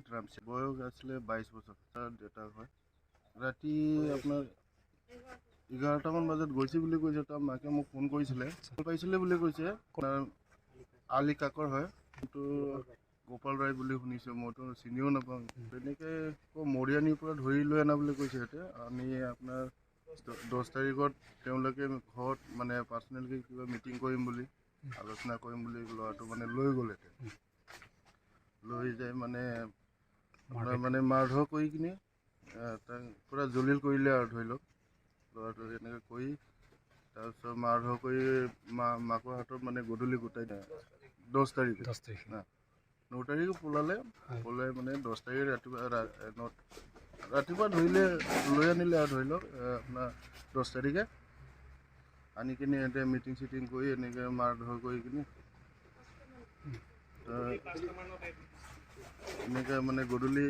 Rohit Ramsay बयस आছিলে 22 বছৰ তাৰ ডেটা হয় ৰাতি আপোনাৰ 11টামান বজাত গৈছে বুলি কৈছে তাৰ মাকে মোক ফোন কৰিছিলে পাইছিলে বুলি কৈছে আলি কাকৰ হয় কিন্তু গোপাল ৰায় বুলি শুনিছোঁ মইতো চিনিও নাপাওঁ তেনেকৈ মৰিয়ানীৰ পৰা ধৰি লৈ আনা বুলি কৈছে সিহঁতে আমি আপোনাৰ 10 তাৰিখত তেওঁলোকে ঘৰত মানে পাৰ্চনেলকৈ কিবা মিটিং কৰিম বুলি আলোচনা কৰিম বুলি ল'ৰাটো মানে লৈ গ'ল লৈ যায় মানে মাৰধৰ কৰি কিনে তাক পূৰা জলিল কৰিলে আৰু ধৰি লওক ল'ৰাটো এনেকৈ কৰি তাৰপিছত মাৰধৰ কৰি মাকৰ হাতত মানে গধূলি গোটাই দিয়ে 10 তাৰিখ 9 তাৰিখে পলাই মানে 10 তাৰিখে ৰাতিপুৱা ধৰিলে লৈ আনিলে আৰু ধৰি লওক আপোনাৰ 10 তাৰিখে আনি কিনে সিহঁতে মিটিং চিটিং কৰি এনেকৈ মাৰধৰ কৰি কিনে এনেকৈ মানে গধূলি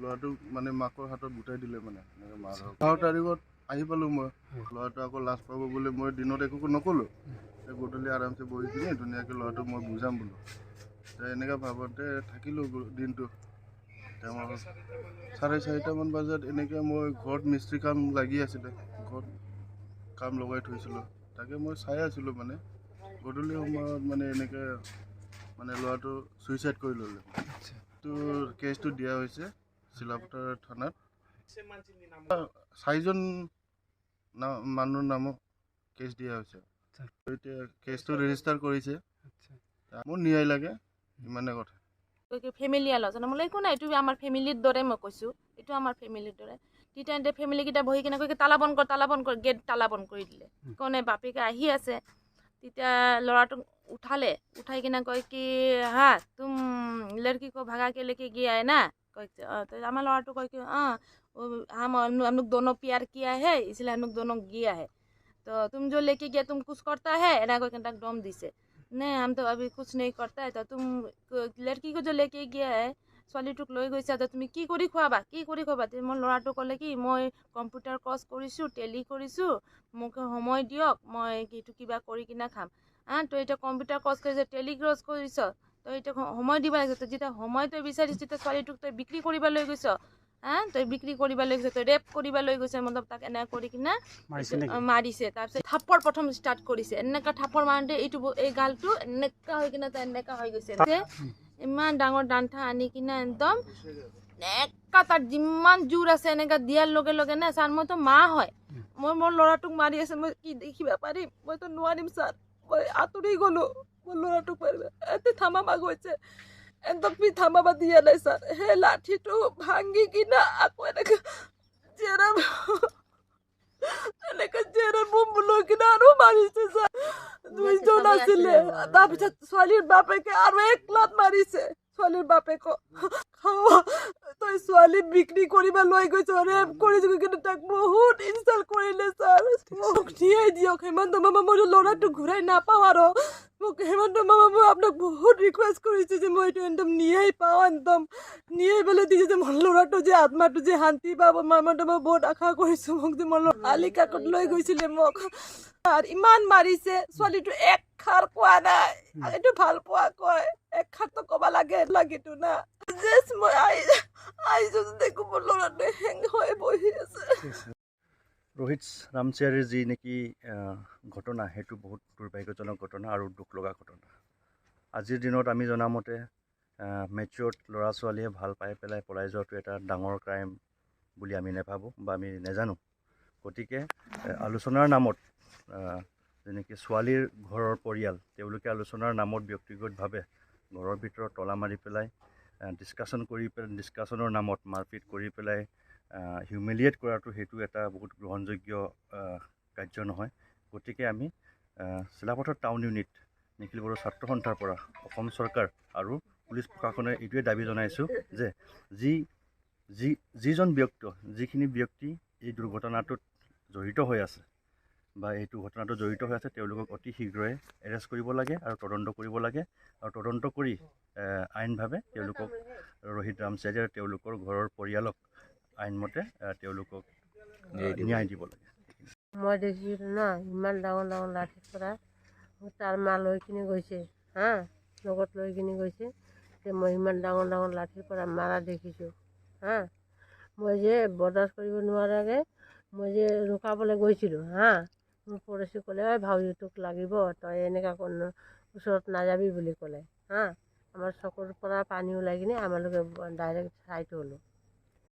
ল'ৰাটোক মানে মাকৰ হাতত গোটাই দিলে মানে এনেকৈ মাৰধৰ 11 তাৰিখত আহি পালোঁ মই ল'ৰাটো আকৌ লাজ পাব বুলি মই দিনত একো নক'লোঁ গধূলি আৰামছে বহি কিনে ধুনীয়াকৈ ল'ৰাটোক মই বুজাম বোলো এনেকৈ ভাবতে থাকিলোঁ দিনটো মই 4:30মান বজাত এনেকৈ মই ঘৰত মিস্ত্ৰী কাম লাগি আছিলে ঘৰত কাম লগাই থৈছিলোঁ তাকে মই চাই আছিলোঁ মানে গধূলি সময়ত মানে এনেকৈ মানে ল'ৰাটো ছুইচাইড কৰি ল'লে কেছটো দিয়া হৈছে চিলাপথাৰ থানাত 4জন মানুহৰ নামত কেছ দিয়া হৈছে এতিয়া কেছটো ৰেজিষ্টাৰ কৰিছে মোৰ ন্যায় লাগে ইমানে কথা ফেমিলি আলোচনা বোলে একো নাই এইটো আমাৰ ফেমিলিৰ দৰে মই কৈছোঁ এইটো আমাৰ ফেমিলিৰ দৰে তেতিয়া এনে ফেমিলিকেইটা বহি কিনে কৈ তালা বন্ধ কৰ গেট তালা বন্ধ কৰি দিলে কোনে বাপেকে আহি আছে তেতিয়া ল'ৰাটোক উঠাই কিনে কয় কি হা তুম লড়কি को भगा के लेके गया है ना तो हमारे लड़का कह कि हम लोग दोनों प्यार किया है इसलिए हम लोग दोनों गया है तो तुम जो लेके गया तुम कुछ करता है ना कोई कंटक डोम दिसे नहीं हम तो अभी कुछ नहीं करता है तो तुम लड़की को जो लेके गया है ছোৱালীটোক লৈ গৈছা তো তুমি কি কৰি খোৱাবা মোৰ ল'ৰাটো ক'লে কি মই কম্পিউটাৰ কৰ্চ কৰিছোঁ টেলি কৰিছোঁ মোক সময় দিয়ক মই এইটো কিবা কৰি কিনে খাম তো এতিয়া কম্পিউটাৰ কৰ্চ কৰিছে টেলি কৰ্চ কৰিছ তো এতিয়া সময় দিব লাগিছে তো যেতিয়া সময় তই বিচাৰিছ তেতিয়া ছোৱালীটোক তই বিক্ৰী কৰিব লৈ গৈছ তই বিক্ৰী কৰিব লৈ গৈছ তই ৰেপ কৰিব লৈ গৈছে মতলব তাক এনেকৈ কৰি কিনে মাৰিছে তাৰপিছত থাপ্পৰ প্ৰথম ষ্টাৰ্ট কৰিছে এনেকুৱা থাপ্পৰ মাৰোঁতে এই গালটো এনেকুৱা হৈ কিনে তাই এনেকুৱা হৈ গৈছে ইমান ডাঙৰ ডাণ্ঠা আনি কিনে একদম এনেকুৱা তাত যিমান জোৰ আছে এনেকুৱা দিয়াৰ লগে লগে না ছাৰ মইতো মা হয় মোৰ ল'ৰাটোক মাৰি আছে মই কি দেখিব পাৰিম মইতো নোৱাৰিম ছাৰ মই আঁতৰি গ'লোঁ মোৰ ল'ৰাটোক পাৰিব এতে থামাবা গৈছে একদম থামাবা দিয়া নাই ছাৰ সেই লাঠিটো ভাঙি কিনে আকৌ এনেকৈ জেৰা বোম লৈ কিনে আৰু মাৰিছে ছাৰ 2জন আছিলে তাৰপিছত ছোৱালীৰ বাপেকে আৰু 1 লাখ মাৰিছে ছোৱালীৰ বাপেকক তই ছোৱালী বিক্ৰী কৰিব লৈ গৈছ ৰেপ কৰিছ কিন্তু তাক বহুত ইনচাল্ট কৰিলে ছাৰ মোক দিয়াই দিয়ক হেমন্ত মামা মোৰ ল'ৰাটো ঘূৰাই নাপাওঁ আৰু মোক হেমন্ত মামা মই আপোনাক বহুত ৰিকুৱেষ্ট কৰিছোঁ যে মই এইটো একদম ন্যায় পাওঁ একদম ন্যায় পেলাই দিছোঁ যে মোৰ ল'ৰাটো যে আত্মাটো যে শান্তি পাব হেমন্ত মই বহুত আশা কৰিছোঁ মোক যে মোৰ আলি কাকত লৈ গৈছিলে মোক আৰু ইমান মাৰিছে ছোৱালীটো একষাৰ কোৱা নাই এইটো ভাল পোৱা কয় একষাৰটো ক'ব লাগেতো না মই আহিছোঁ দেখোঁ মোৰ ল'ৰাটোৱে হেং হৈ বহি আছে रोहित रामसियारीर जी नेকি घटना সেইটো বহুত দুৰ্ভাগ্যজনক ঘটনা আৰু দুখ লগা ঘটনা আজিৰ দিনত আমি জনামতে মেচিয়ৰ্ড ল'ৰা ছোৱালীয়ে ভাল পাই পেলাই পলাই যোৱাটো এটা ডাঙৰ ক্ৰাইম বুলি আমি নাভাবোঁ বা আমি নাজানো গতিকে আলোচনাৰ নামত যেনেকৈ ছোৱালীৰ ঘৰৰ পৰিয়াল তেওঁলোকে আলোচনাৰ নামত ব্যক্তিগতভাৱে ঘৰৰ ভিতৰত তলা মাৰি পেলাই ডিছকাশ্যনৰ নামত মাৰপিট কৰি পেলাই হিউমিলিয়েট কৰাটো সেইটো এটা বহুত গ্ৰহণযোগ্য কাৰ্য নহয় গতিকে আমি চিলাপথাৰ টাউন ইউনিট নিখিল বড়ো ছাত্ৰ সন্থাৰ পৰা অসম চৰকাৰ আৰু পুলিচ প্ৰশাসনে এইটোৱে দাবী জনাইছোঁ যে যিখিনি ব্যক্তি এই দুৰ্ঘটনাটোত জড়িত হৈ আছে বা এইটো ঘটনাটো জড়িত হৈ আছে তেওঁলোকক অতি শীঘ্ৰে এৰেষ্ট কৰিব লাগে আৰু তদন্ত কৰিব লাগে আৰু তদন্ত কৰি আইনভাৱে তেওঁলোকক ৰোহিত ৰামচিয়াৰী আৰু তেওঁলোকৰ ঘৰৰ পৰিয়ালক আইনমতে তেওঁলোকক ন্যায় দিব লাগে মই দেখিছোঁ না ইমান ডাঙৰ লাঠিৰ পৰা তাৰ মা লৈ কিনে গৈছে লগত লৈ কিনে গৈছে যে মই ইমান ডাঙৰ ডাঙৰ লাঠিৰ পৰা মাৰা দেখিছোঁ হা। মই যে বৰদাস্ত কৰিব নোৱাৰাকৈ মই যে ৰখাবলৈ গৈছিলোঁ হা। মোৰ পৰহি ক'লে ঐ ভাউজি তোক লাগিব, তই এনেকুৱা ওচৰত নাযাবি বুলি ক'লে হা। আমাৰ চকুৰ পৰা পানী ওলাই কিনে আমালোকে ডাইৰেক্ট চাইড হ'লোঁ।